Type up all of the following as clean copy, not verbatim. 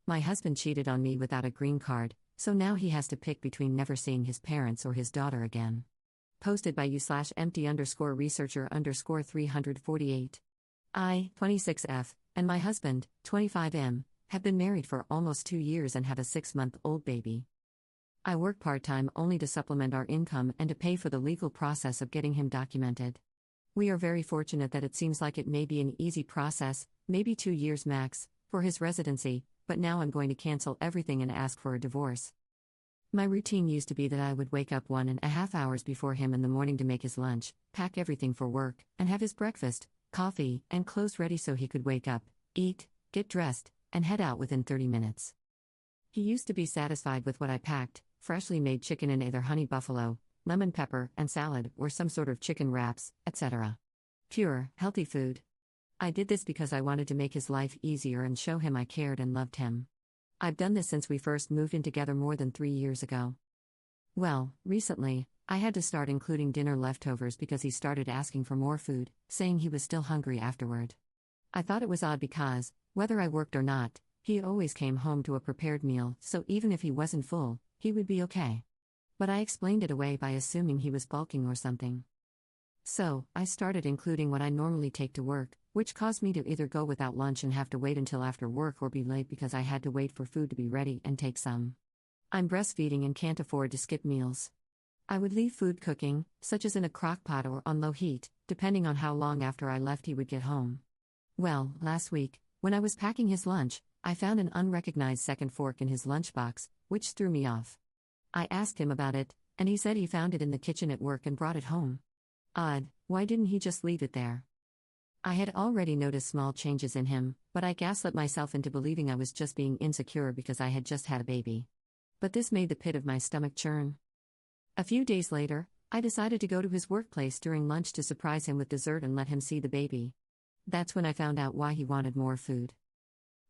My husband cheated on me without a green card, so now he has to pick between never seeing his parents or his daughter again. Posted by u/empty_researcher_348. I, 26F, and my husband, 25M, have been married for almost 2 years and have a 6-month-old baby. I work part-time only to supplement our income and to pay for the legal process of getting him documented. We are very fortunate that it seems like it may be an easy process, maybe 2 years max, for his residency, but now I'm going to cancel everything and ask for a divorce. My routine used to be that I would wake up 1.5 hours before him in the morning to make his lunch, pack everything for work, and have his breakfast, coffee, and clothes ready so he could wake up, eat, get dressed, and head out within 30 minutes. He used to be satisfied with what I packed: freshly made chicken in either honey buffalo, lemon pepper, and salad, or some sort of chicken wraps, etc. Pure, healthy food. I did this because I wanted to make his life easier and show him I cared and loved him. I've done this since we first moved in together more than 3 years ago. Well, recently, I had to start including dinner leftovers because he started asking for more food, saying he was still hungry afterward. I thought it was odd because, whether I worked or not, he always came home to a prepared meal, so even if he wasn't full, he would be okay. But I explained it away by assuming he was bulking or something. So, I started including what I normally take to work, which caused me to either go without lunch and have to wait until after work or be late because I had to wait for food to be ready and take some. I'm breastfeeding and can't afford to skip meals. I would leave food cooking, such as in a crock pot or on low heat, depending on how long after I left he would get home. Well, last week, when I was packing his lunch, I found an unrecognized second fork in his lunchbox, which threw me off. I asked him about it, and he said he found it in the kitchen at work and brought it home. Odd, why didn't he just leave it there? I had already noticed small changes in him, but I gaslit myself into believing I was just being insecure because I had just had a baby. But this made the pit of my stomach churn. A few days later, I decided to go to his workplace during lunch to surprise him with dessert and let him see the baby. That's when I found out why he wanted more food.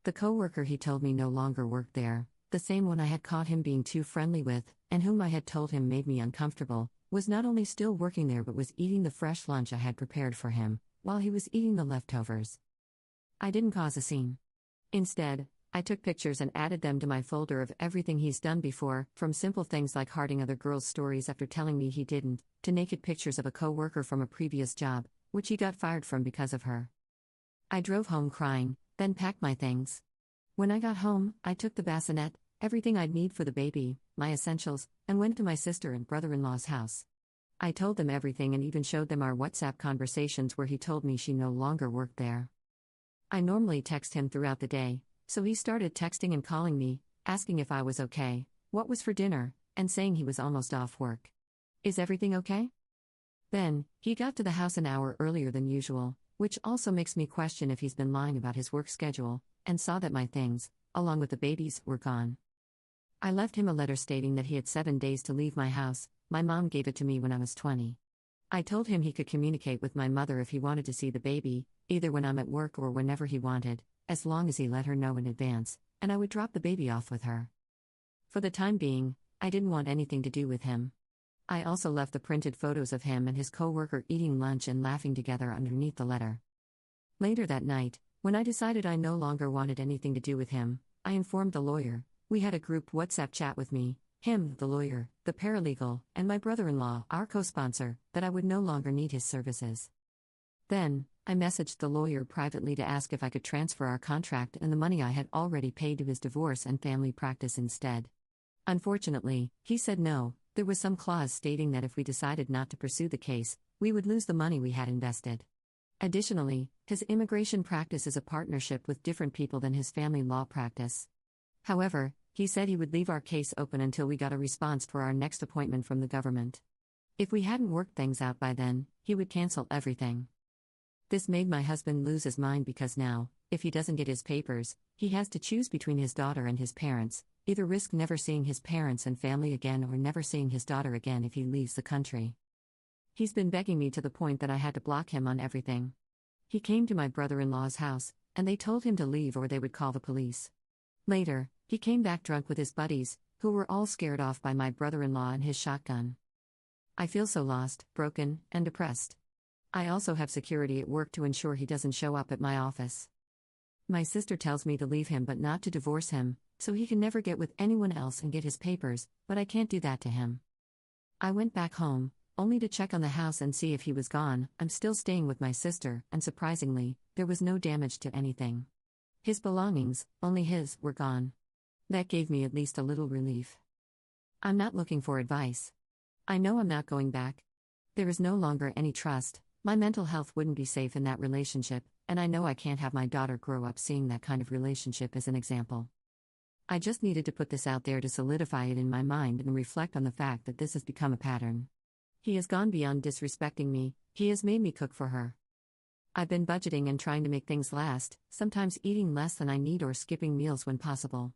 The coworker he told me no longer worked there, the same one I had caught him being too friendly with, and whom I had told him made me uncomfortable, was not only still working there but was eating the fresh lunch I had prepared for him, while he was eating the leftovers. I didn't cause a scene. Instead, I took pictures and added them to my folder of everything he's done before, from simple things like hearting other girls' stories after telling me he didn't, to naked pictures of a coworker from a previous job, which he got fired from because of her. I drove home crying, then packed my things. When I got home, I took the bassinet, everything I'd need for the baby, my essentials, and went to my sister and brother-in-law's house. I told them everything and even showed them our WhatsApp conversations where he told me she no longer worked there. I normally text him throughout the day, so he started texting and calling me, asking if I was okay, what was for dinner, and saying he was almost off work. Is everything okay? Then, he got to the house an hour earlier than usual, which also makes me question if he's been lying about his work schedule, and saw that my things, along with the babies, were gone. I left him a letter stating that he had 7 days to leave my house. My mom gave it to me when I was 20. I told him he could communicate with my mother if he wanted to see the baby, either when I'm at work or whenever he wanted, as long as he let her know in advance, and I would drop the baby off with her. For the time being, I didn't want anything to do with him. I also left the printed photos of him and his coworker eating lunch and laughing together underneath the letter. Later that night, when I decided I no longer wanted anything to do with him, I informed the lawyer. We had a group WhatsApp chat with me, him, the lawyer, the paralegal, and my brother-in-law, our co-sponsor, that I would no longer need his services. Then, I messaged the lawyer privately to ask if I could transfer our contract and the money I had already paid to his divorce and family practice instead. Unfortunately, he said no. There was some clause stating that if we decided not to pursue the case, we would lose the money we had invested. Additionally, his immigration practice is a partnership with different people than his family law practice. However, he said he would leave our case open until we got a response for our next appointment from the government. If we hadn't worked things out by then, he would cancel everything. This made my husband lose his mind because now, if he doesn't get his papers, he has to choose between his daughter and his parents, either risk never seeing his parents and family again or never seeing his daughter again if he leaves the country. He's been begging me to the point that I had to block him on everything. He came to my brother-in-law's house, and they told him to leave or they would call the police. Later, he came back drunk with his buddies, who were all scared off by my brother-in-law and his shotgun. I feel so lost, broken, and depressed. I also have security at work to ensure he doesn't show up at my office. My sister tells me to leave him but not to divorce him, so he can never get with anyone else and get his papers, but I can't do that to him. I went back home, only to check on the house and see if he was gone. I'm still staying with my sister, and surprisingly, there was no damage to anything. His belongings, only his, were gone. That gave me at least a little relief. I'm not looking for advice. I know I'm not going back. There is no longer any trust, my mental health wouldn't be safe in that relationship, and I know I can't have my daughter grow up seeing that kind of relationship as an example. I just needed to put this out there to solidify it in my mind and reflect on the fact that this has become a pattern. He has gone beyond disrespecting me, he has made me cook for her. I've been budgeting and trying to make things last, sometimes eating less than I need or skipping meals when possible.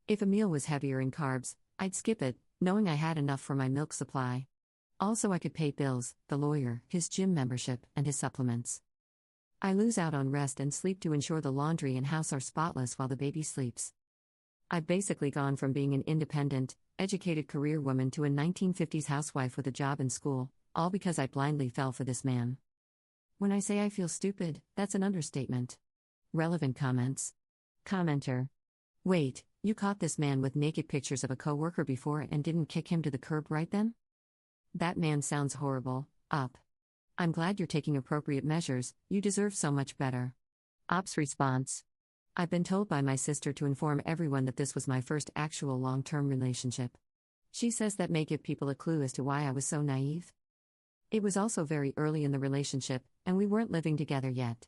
If a meal was heavier in carbs, I'd skip it, knowing I had enough for my milk supply. Also, I could pay bills, the lawyer, his gym membership, and his supplements. I lose out on rest and sleep to ensure the laundry and house are spotless while the baby sleeps. I've basically gone from being an independent, educated career woman to a 1950s housewife with a job and school, all because I blindly fell for this man. When I say I feel stupid, that's an understatement. Relevant comments. Commenter. Wait, you caught this man with naked pictures of a coworker before and didn't kick him to the curb right then? That man sounds horrible. Up. I'm glad you're taking appropriate measures, you deserve so much better. Op's response. I've been told by my sister to inform everyone that this was my first actual long-term relationship. She says that may give people a clue as to why I was so naive. It was also very early in the relationship, and we weren't living together yet.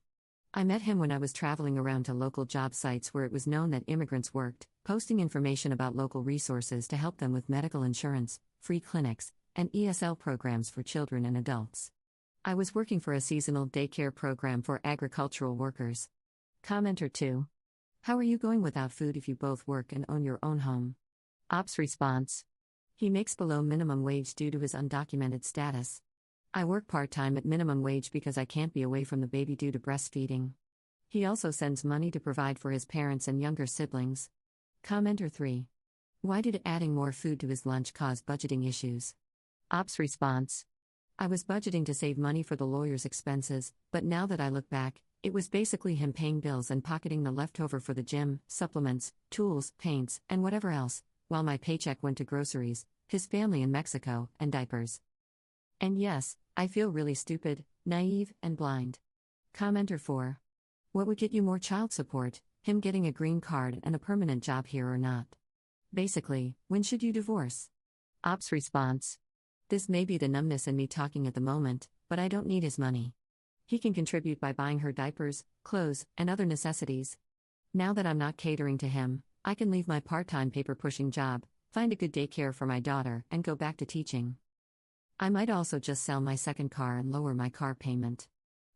I met him when I was traveling around to local job sites where it was known that immigrants worked, posting information about local resources to help them with medical insurance, free clinics, and ESL programs for children and adults. I was working for a seasonal daycare program for agricultural workers. Commenter 2. How are you going without food if you both work and own your own home? Op's response. He makes below minimum wage due to his undocumented status. I work part-time at minimum wage because I can't be away from the baby due to breastfeeding. He also sends money to provide for his parents and younger siblings. Commenter 3. Why did adding more food to his lunch cause budgeting issues? Op's response. I was budgeting to save money for the lawyer's expenses, but now that I look back, it was basically him paying bills and pocketing the leftover for the gym, supplements, tools, paints, and whatever else, while my paycheck went to groceries, his family in Mexico, and diapers. And yes, I feel really stupid, naive, and blind. Commenter 4. What would get you more child support, him getting a green card and a permanent job here or not? Basically, when should you divorce? Op's response. This may be the numbness in me talking at the moment, but I don't need his money. He can contribute by buying her diapers, clothes, and other necessities. Now that I'm not catering to him, I can leave my part-time paper-pushing job, find a good daycare for my daughter, and go back to teaching. I might also just sell my second car and lower my car payment.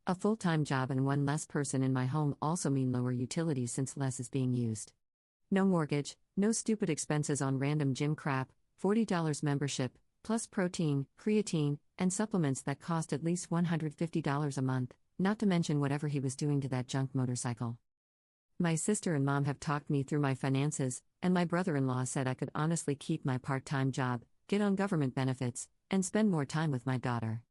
A full-time job and one less person in my home also mean lower utilities since less is being used. No mortgage, no stupid expenses on random gym crap, $40 membership, plus protein, creatine, and supplements that cost at least $150 a month, not to mention whatever he was doing to that junk motorcycle. My sister and mom have talked me through my finances, and my brother-in-law said I could honestly keep my part-time job, get on government benefits, and spend more time with my daughter.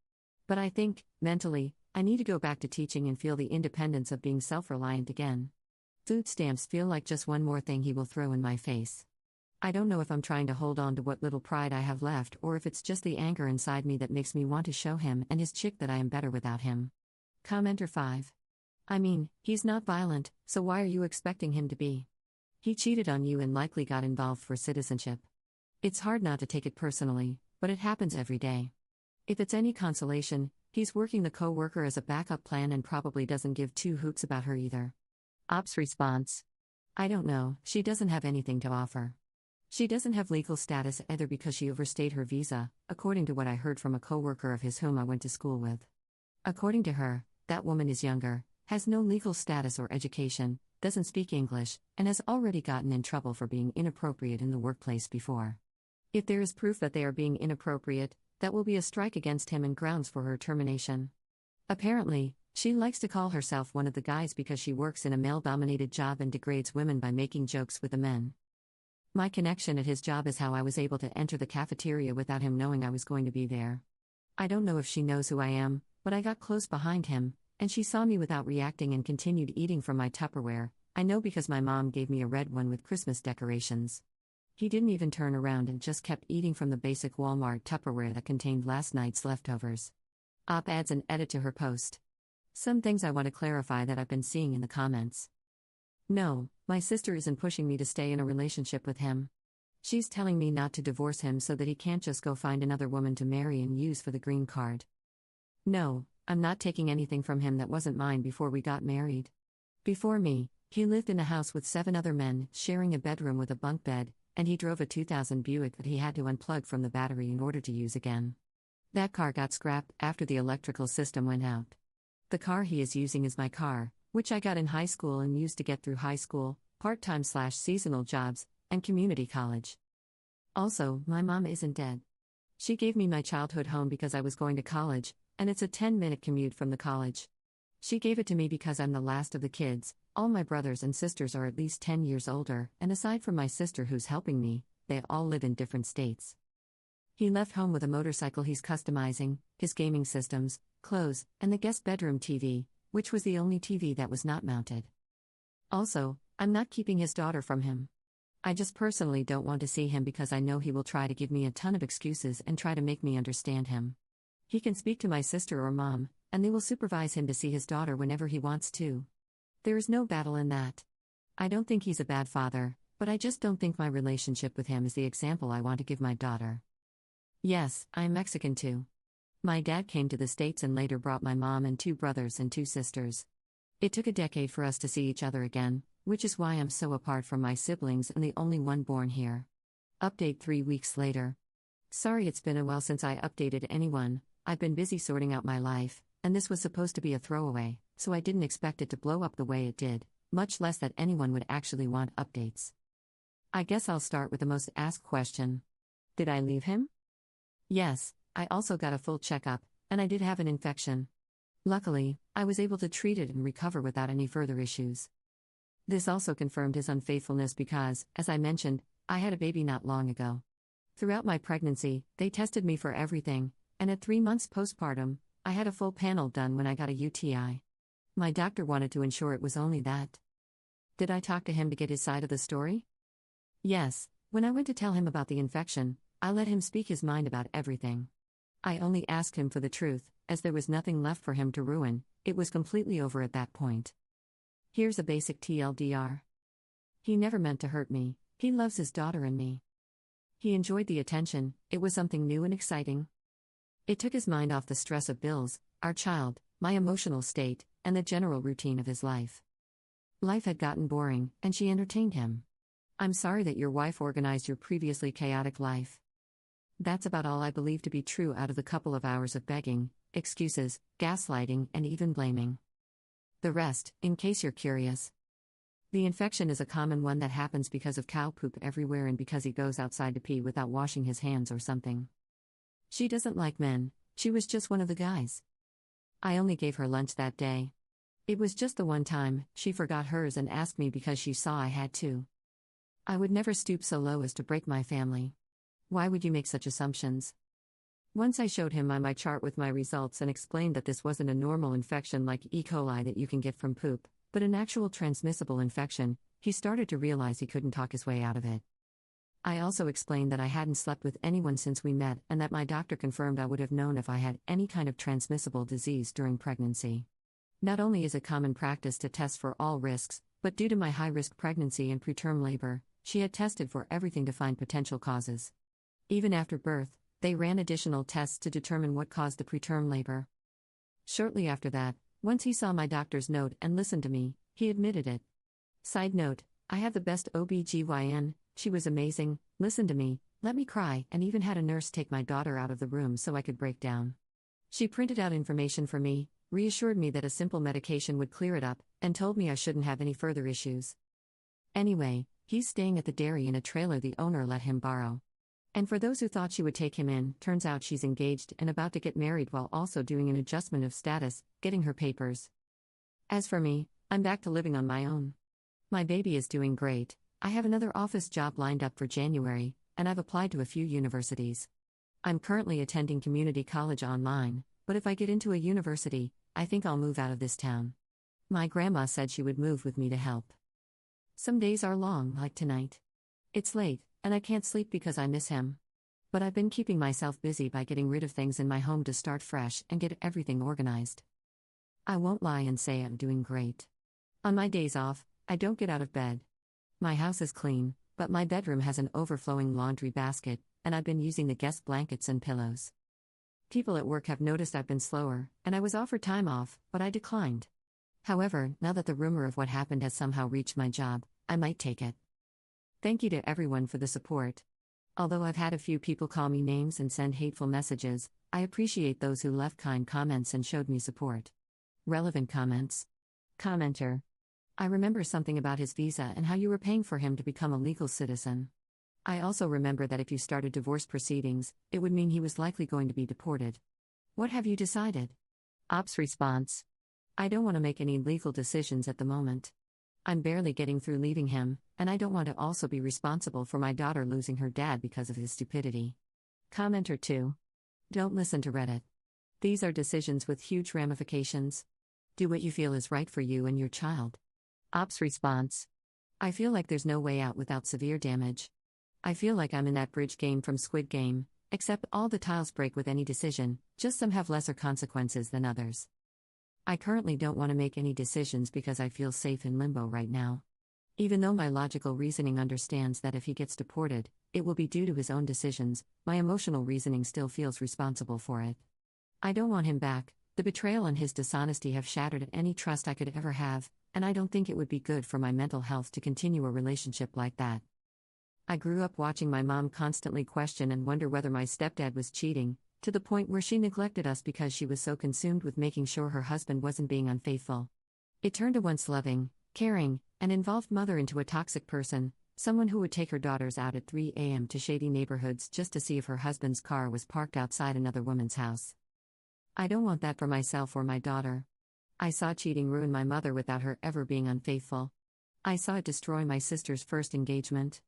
But I think, mentally, I need to go back to teaching and feel the independence of being self-reliant again. Food stamps feel like just one more thing he will throw in my face. I don't know if I'm trying to hold on to what little pride I have left or if it's just the anger inside me that makes me want to show him and his chick that I am better without him. Commenter 5. I mean, he's not violent, so why are you expecting him to be? He cheated on you and likely got involved for citizenship. It's hard not to take it personally, but it happens every day. If it's any consolation, he's working the co-worker as a backup plan and probably doesn't give two hoots about her either. Op's response. I don't know, she doesn't have anything to offer. She doesn't have legal status either because she overstayed her visa, according to what I heard from a coworker of his whom I went to school with. According to her, that woman is younger, has no legal status or education, doesn't speak English, and has already gotten in trouble for being inappropriate in the workplace before. If there is proof that they are being inappropriate, that will be a strike against him and grounds for her termination. Apparently, she likes to call herself one of the guys because she works in a male-dominated job and degrades women by making jokes with the men. My connection at his job is how I was able to enter the cafeteria without him knowing I was going to be there. I don't know if she knows who I am, but I got close behind him, and she saw me without reacting and continued eating from my Tupperware, I know because my mom gave me a red one with Christmas decorations. He didn't even turn around and just kept eating from the basic Walmart Tupperware that contained last night's leftovers. Adds an edit to her post. Some things I want to clarify that I've been seeing in the comments. No, my sister isn't pushing me to stay in a relationship with him. She's telling me not to divorce him so that he can't just go find another woman to marry and use for the green card. No, I'm not taking anything from him that wasn't mine before we got married. Before me, he lived in a house with 7 other men, sharing a bedroom with a bunk bed, and he drove a 2000 Buick that he had to unplug from the battery in order to use again. That car got scrapped after the electrical system went out. The car he is using is my car, which I got in high school and used to get through high school, part-time/seasonal jobs, and community college. Also, my mom isn't dead. She gave me my childhood home because I was going to college, and it's a 10-minute commute from the college. She gave it to me because I'm the last of the kids. All my brothers and sisters are at least 10 years older, and aside from my sister who's helping me, they all live in different states. He left home with a motorcycle he's customizing, his gaming systems, clothes, and the guest bedroom TV, which was the only TV that was not mounted. Also, I'm not keeping his daughter from him. I just personally don't want to see him because I know he will try to give me a ton of excuses and try to make me understand him. He can speak to my sister or mom, and they will supervise him to see his daughter whenever he wants to. There is no battle in that. I don't think he's a bad father, but I just don't think my relationship with him is the example I want to give my daughter. Yes, I'm Mexican too. My dad came to the States and later brought my mom and 2 brothers and 2 sisters. It took a decade for us to see each other again, which is why I'm so apart from my siblings and the only one born here. Update 3 weeks later. Sorry it's been a while since I updated anyone. I've been busy sorting out my life, and this was supposed to be a throwaway, so I didn't expect it to blow up the way it did, much less that anyone would actually want updates. I guess I'll start with the most asked question. Did I leave him? Yes, I also got a full checkup, and I did have an infection. Luckily, I was able to treat it and recover without any further issues. This also confirmed his unfaithfulness because, as I mentioned, I had a baby not long ago. Throughout my pregnancy, they tested me for everything, and at 3 months postpartum, I had a full panel done when I got a UTI. My doctor wanted to ensure it was only that. Did I talk to him to get his side of the story? Yes, when I went to tell him about the infection, I let him speak his mind about everything. I only asked him for the truth, as there was nothing left for him to ruin, it was completely over at that point. Here's a basic TLDR. He never meant to hurt me, he loves his daughter and me. He enjoyed the attention, it was something new and exciting. It took his mind off the stress of bills, our child, my emotional state, and the general routine of his life. Life had gotten boring, and she entertained him. I'm sorry that your wife organized your previously chaotic life. That's about all I believe to be true out of the couple of hours of begging, excuses, gaslighting, and even blaming. The rest, in case you're curious. The infection is a common one that happens because of cow poop everywhere and because he goes outside to pee without washing his hands or something. She doesn't like men, she was just one of the guys. I only gave her lunch that day. It was just the one time, she forgot hers and asked me because she saw I had to. I would never stoop so low as to break my family. Why would you make such assumptions? Once I showed him my chart with my results and explained that this wasn't a normal infection like E. coli that you can get from poop, but an actual transmissible infection, he started to realize he couldn't talk his way out of it. I also explained that I hadn't slept with anyone since we met and that my doctor confirmed I would have known if I had any kind of transmissible disease during pregnancy. Not only is it common practice to test for all risks, but due to my high-risk pregnancy and preterm labor, she had tested for everything to find potential causes. Even after birth, they ran additional tests to determine what caused the preterm labor. Shortly after that, once he saw my doctor's note and listened to me, he admitted it. Side note, I have the best OB/GYN, she was amazing, listened to me, let me cry, and even had a nurse take my daughter out of the room so I could break down. She printed out information for me, reassured me that a simple medication would clear it up, and told me I shouldn't have any further issues. Anyway, he's staying at the dairy in a trailer the owner let him borrow. And for those who thought she would take him in, turns out she's engaged and about to get married while also doing an adjustment of status, getting her papers. As for me, I'm back to living on my own. My baby is doing great, I have another office job lined up for January, and I've applied to a few universities. I'm currently attending community college online, but if I get into a university, I think I'll move out of this town. My grandma said she would move with me to help. Some days are long, like tonight. It's late, and I can't sleep because I miss him. But I've been keeping myself busy by getting rid of things in my home to start fresh and get everything organized. I won't lie and say I'm doing great. On my days off, I don't get out of bed. My house is clean, but my bedroom has an overflowing laundry basket, and I've been using the guest blankets and pillows. People at work have noticed I've been slower, and I was offered time off, but I declined. However, now that the rumor of what happened has somehow reached my job, I might take it. Thank you to everyone for the support. Although I've had a few people call me names and send hateful messages, I appreciate those who left kind comments and showed me support. Relevant comments. Commenter. I remember something about his visa and how you were paying for him to become a legal citizen. I also remember that if you started divorce proceedings, it would mean he was likely going to be deported. What have you decided? Ops response. I don't want to make any legal decisions at the moment. I'm barely getting through leaving him, and I don't want to also be responsible for my daughter losing her dad because of his stupidity. Commenter 2. Don't listen to Reddit. These are decisions with huge ramifications. Do what you feel is right for you and your child. Ops response. I feel like there's no way out without severe damage. I feel like I'm in that bridge game from Squid Game, except all the tiles break with any decision, just some have lesser consequences than others. I currently don't want to make any decisions because I feel safe in limbo right now. Even though my logical reasoning understands that if he gets deported, it will be due to his own decisions, my emotional reasoning still feels responsible for it. I don't want him back. The betrayal and his dishonesty have shattered any trust I could ever have, and I don't think it would be good for my mental health to continue a relationship like that. I grew up watching my mom constantly question and wonder whether my stepdad was cheating, to the point where she neglected us because she was so consumed with making sure her husband wasn't being unfaithful. It turned a once loving, caring, and involved mother into a toxic person, someone who would take her daughters out at 3 a.m. to shady neighborhoods just to see if her husband's car was parked outside another woman's house. I don't want that for myself or my daughter. I saw cheating ruin my mother without her ever being unfaithful. I saw it destroy my sister's first engagement.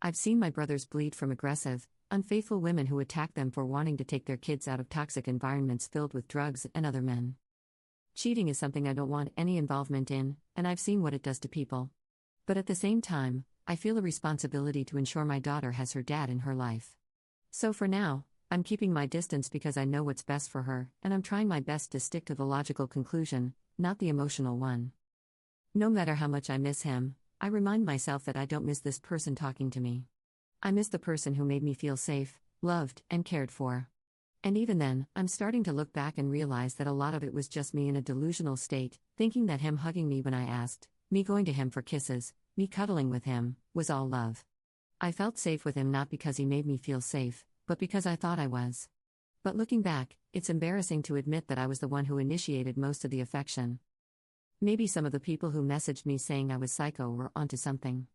I've seen my brothers bleed from aggressive, unfaithful women who attack them for wanting to take their kids out of toxic environments filled with drugs and other men. Cheating is something I don't want any involvement in, and I've seen what it does to people. But at the same time, I feel a responsibility to ensure my daughter has her dad in her life. So for now, I'm keeping my distance because I know what's best for her, and I'm trying my best to stick to the logical conclusion, not the emotional one. No matter how much I miss him, I remind myself that I don't miss this person talking to me. I miss the person who made me feel safe, loved, and cared for. And even then, I'm starting to look back and realize that a lot of it was just me in a delusional state, thinking that him hugging me when I asked, me going to him for kisses, me cuddling with him, was all love. I felt safe with him not because he made me feel safe, but because I thought I was. But looking back, it's embarrassing to admit that I was the one who initiated most of the affection. Maybe some of the people who messaged me saying I was psycho were onto something.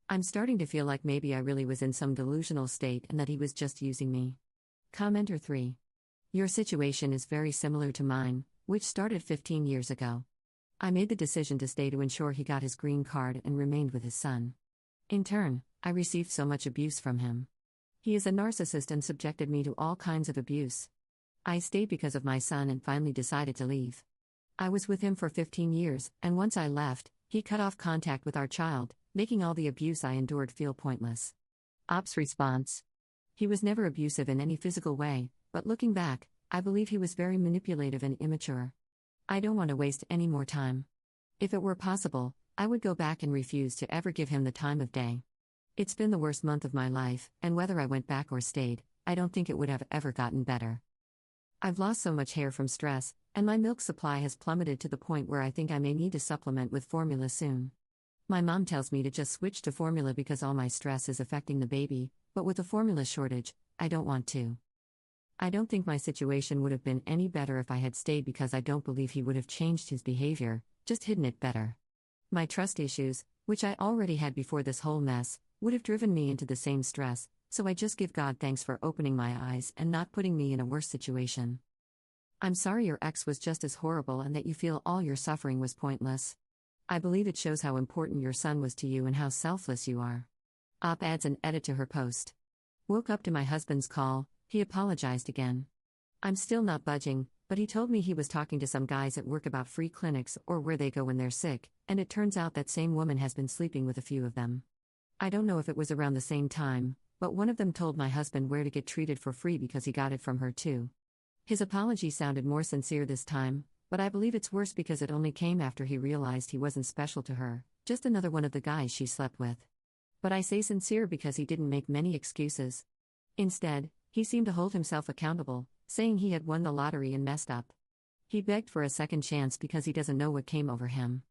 I'm starting to feel like maybe I really was in some delusional state and that he was just using me. Commenter 3. Your situation is very similar to mine, which started 15 years ago. I made the decision to stay to ensure he got his green card and remained with his son. In turn, I received so much abuse from him. He is a narcissist and subjected me to all kinds of abuse. I stayed because of my son and finally decided to leave. I was with him for 15 years, and once I left, he cut off contact with our child, making all the abuse I endured feel pointless. Ops response. He was never abusive in any physical way, but looking back, I believe he was very manipulative and immature. I don't want to waste any more time. If it were possible, I would go back and refuse to ever give him the time of day. It's been the worst month of my life, and whether I went back or stayed, I don't think it would have ever gotten better. I've lost so much hair from stress, and my milk supply has plummeted to the point where I think I may need to supplement with formula soon. My mom tells me to just switch to formula because all my stress is affecting the baby, but with a formula shortage, I don't want to. I don't think my situation would have been any better if I had stayed because I don't believe he would have changed his behavior, just hidden it better. My trust issues, which I already had before this whole mess, would have driven me into the same stress, so I just give God thanks for opening my eyes and not putting me in a worse situation. I'm sorry your ex was just as horrible and that you feel all your suffering was pointless. I believe it shows how important your son was to you and how selfless you are. Op adds an edit to her post. Woke up to my husband's call, he apologized again. I'm still not budging, but he told me he was talking to some guys at work about free clinics or where they go when they're sick, and it turns out that same woman has been sleeping with a few of them. I don't know if it was around the same time, but one of them told my husband where to get treated for free because he got it from her too. His apology sounded more sincere this time, but I believe it's worse because it only came after he realized he wasn't special to her, just another one of the guys she slept with. But I say sincere because he didn't make many excuses. Instead, he seemed to hold himself accountable, saying he had won the lottery and messed up. He begged for a second chance because he doesn't know what came over him.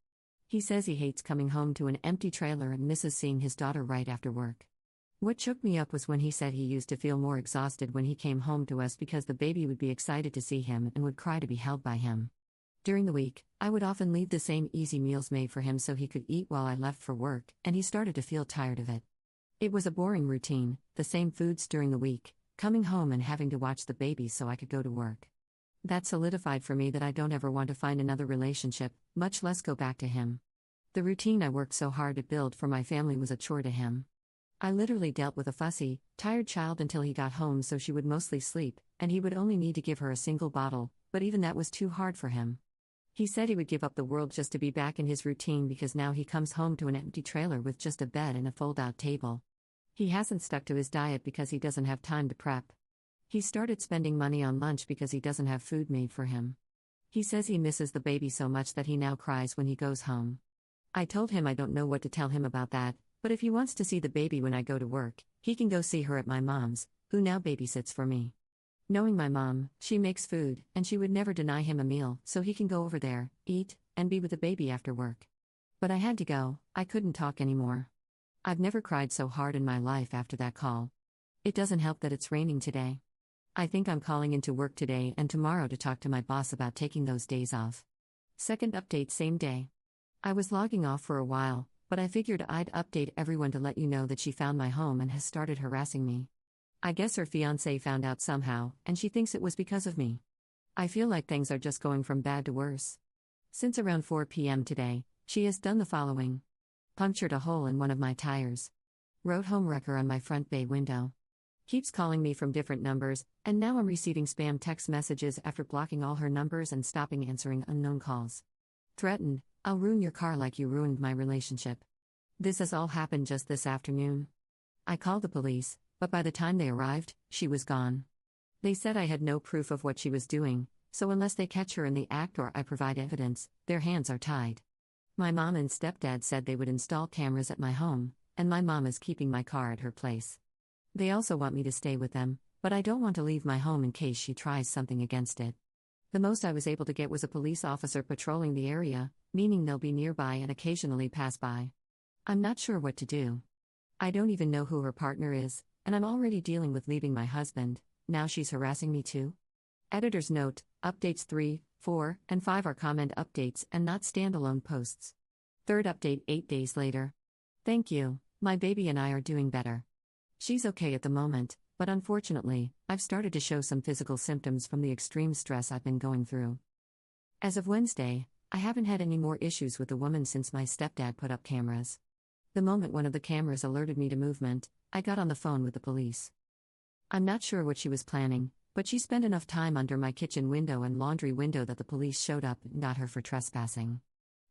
He says he hates coming home to an empty trailer and misses seeing his daughter right after work. What shook me up was when he said he used to feel more exhausted when he came home to us because the baby would be excited to see him and would cry to be held by him. During the week, I would often leave the same easy meals made for him so he could eat while I left for work, and he started to feel tired of it. It was a boring routine, the same foods during the week, coming home and having to watch the baby so I could go to work. That solidified for me that I don't ever want to find another relationship, much less go back to him. The routine I worked so hard to build for my family was a chore to him. I literally dealt with a fussy, tired child until he got home so she would mostly sleep, and he would only need to give her a single bottle, but even that was too hard for him. He said he would give up the world just to be back in his routine because now he comes home to an empty trailer with just a bed and a fold-out table. He hasn't stuck to his diet because he doesn't have time to prep. He started spending money on lunch because he doesn't have food made for him. He says he misses the baby so much that he now cries when he goes home. I told him I don't know what to tell him about that, but if he wants to see the baby when I go to work, he can go see her at my mom's, who now babysits for me. Knowing my mom, she makes food, and she would never deny him a meal, so he can go over there, eat, and be with the baby after work. But I had to go, I couldn't talk anymore. I've never cried so hard in my life after that call. It doesn't help that it's raining today. I think I'm calling into work today and tomorrow to talk to my boss about taking those days off. Second update same day. I was logging off for a while, but I figured I'd update everyone to let you know that she found my home and has started harassing me. I guess her fiancé found out somehow, and she thinks it was because of me. I feel like things are just going from bad to worse. Since around 4 p.m. today, she has done the following. Punctured a hole in one of my tires. Wrote home wrecker on my front bay window. Keeps calling me from different numbers, and now I'm receiving spam text messages after blocking all her numbers and stopping answering unknown calls. Threatened, I'll ruin your car like you ruined my relationship. This has all happened just this afternoon. I called the police, but by the time they arrived, she was gone. They said I had no proof of what she was doing, so unless they catch her in the act or I provide evidence, their hands are tied. My mom and stepdad said they would install cameras at my home, and my mom is keeping my car at her place. They also want me to stay with them, but I don't want to leave my home in case she tries something against it. The most I was able to get was a police officer patrolling the area, meaning they'll be nearby and occasionally pass by. I'm not sure what to do. I don't even know who her partner is, and I'm already dealing with leaving my husband, now she's harassing me too. Editor's note, updates 3, 4, and 5 are comment updates and not standalone posts. Third update 8 days later. Thank you, my baby and I are doing better. She's okay at the moment, but unfortunately, I've started to show some physical symptoms from the extreme stress I've been going through. As of Wednesday, I haven't had any more issues with the woman since my stepdad put up cameras. The moment one of the cameras alerted me to movement, I got on the phone with the police. I'm not sure what she was planning, but she spent enough time under my kitchen window and laundry window that the police showed up and got her for trespassing.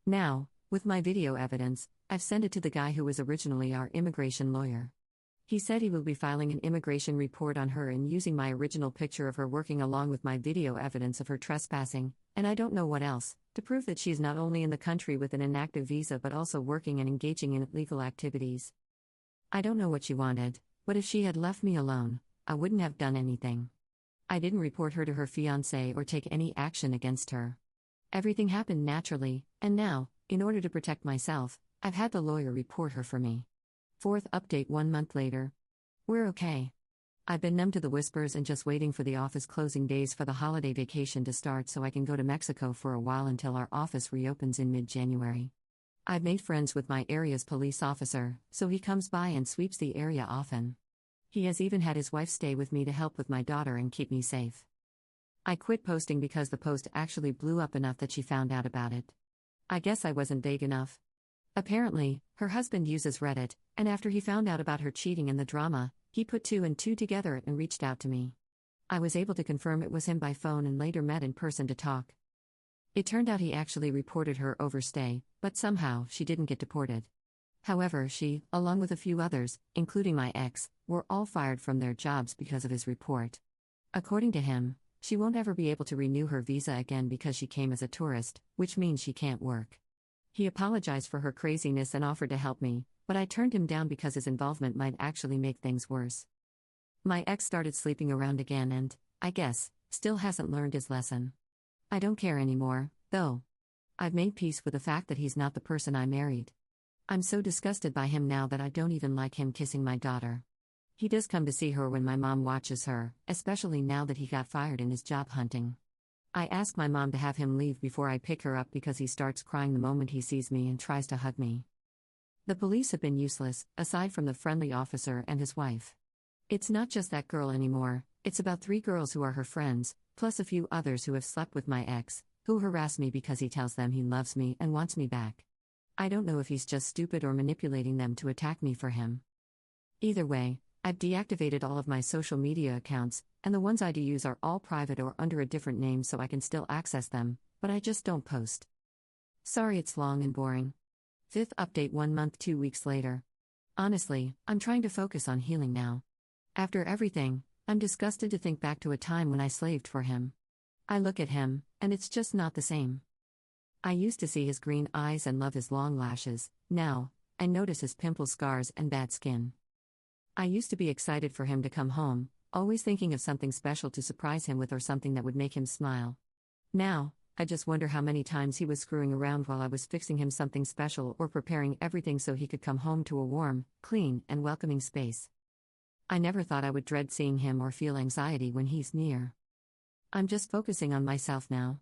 Now, with my video evidence, I've sent it to the guy who was originally our immigration lawyer. He said he will be filing an immigration report on her and using my original picture of her working along with my video evidence of her trespassing, and I don't know what else, to prove that she's not only in the country with an inactive visa but also working and engaging in illegal activities. I don't know what she wanted, but if she had left me alone, I wouldn't have done anything. I didn't report her to her fiancé or take any action against her. Everything happened naturally, and now, in order to protect myself, I've had the lawyer report her for me. Fourth update 1 month later. We're okay. I've been numb to the whispers and just waiting for the office closing days for the holiday vacation to start so I can go to Mexico for a while until our office reopens in mid-January. I've made friends with my area's police officer, so he comes by and sweeps the area often. He has even had his wife stay with me to help with my daughter and keep me safe. I quit posting because the post actually blew up enough that she found out about it. I guess I wasn't vague enough. Apparently, her husband uses Reddit, and after he found out about her cheating and the drama, he put 2 and 2 together and reached out to me. I was able to confirm it was him by phone and later met in person to talk. It turned out he actually reported her overstay, but somehow she didn't get deported. However, she, along with a few others, including my ex, were all fired from their jobs because of his report. According to him, she won't ever be able to renew her visa again because she came as a tourist, which means she can't work. He apologized for her craziness and offered to help me, but I turned him down because his involvement might actually make things worse. My ex started sleeping around again and, I guess, still hasn't learned his lesson. I don't care anymore, though. I've made peace with the fact that he's not the person I married. I'm so disgusted by him now that I don't even like him kissing my daughter. He does come to see her when my mom watches her, especially now that he got fired in his job hunting. I ask my mom to have him leave before I pick her up because he starts crying the moment he sees me and tries to hug me. The police have been useless, aside from the friendly officer and his wife. It's not just that girl anymore, it's about 3 girls who are her friends, plus a few others who have slept with my ex, who harass me because he tells them he loves me and wants me back. I don't know if he's just stupid or manipulating them to attack me for him. Either way, I've deactivated all of my social media accounts, and the ones I do use are all private or under a different name so I can still access them, but I just don't post. Sorry it's long and boring. 5th update 1 month 2 weeks later. Honestly, I'm trying to focus on healing now. After everything, I'm disgusted to think back to a time when I slaved for him. I look at him, and it's just not the same. I used to see his green eyes and love his long lashes. Now, I notice his pimple scars and bad skin. I used to be excited for him to come home, always thinking of something special to surprise him with or something that would make him smile. Now, I just wonder how many times he was screwing around while I was fixing him something special or preparing everything so he could come home to a warm, clean, and welcoming space. I never thought I would dread seeing him or feel anxiety when he's near. I'm just focusing on myself now.